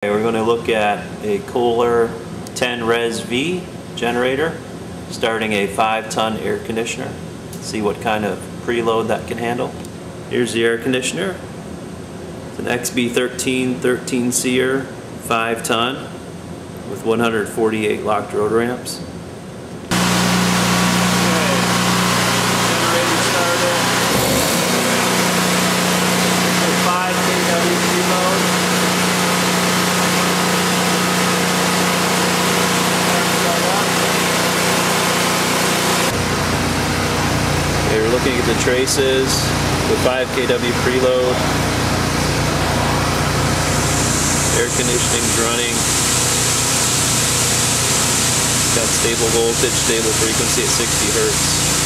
We're going to look at a Kohler 10 Res V generator starting a 5-ton air conditioner. See what kind of preload that can handle. Here's the air conditioner. It's an XB13 13-seer 5-ton with 148 locked rotor amps. Generator started. 5 kW preload. We're looking at the traces with 5 kW preload. Air conditioning's running. Got stable voltage, stable frequency at 60 Hz.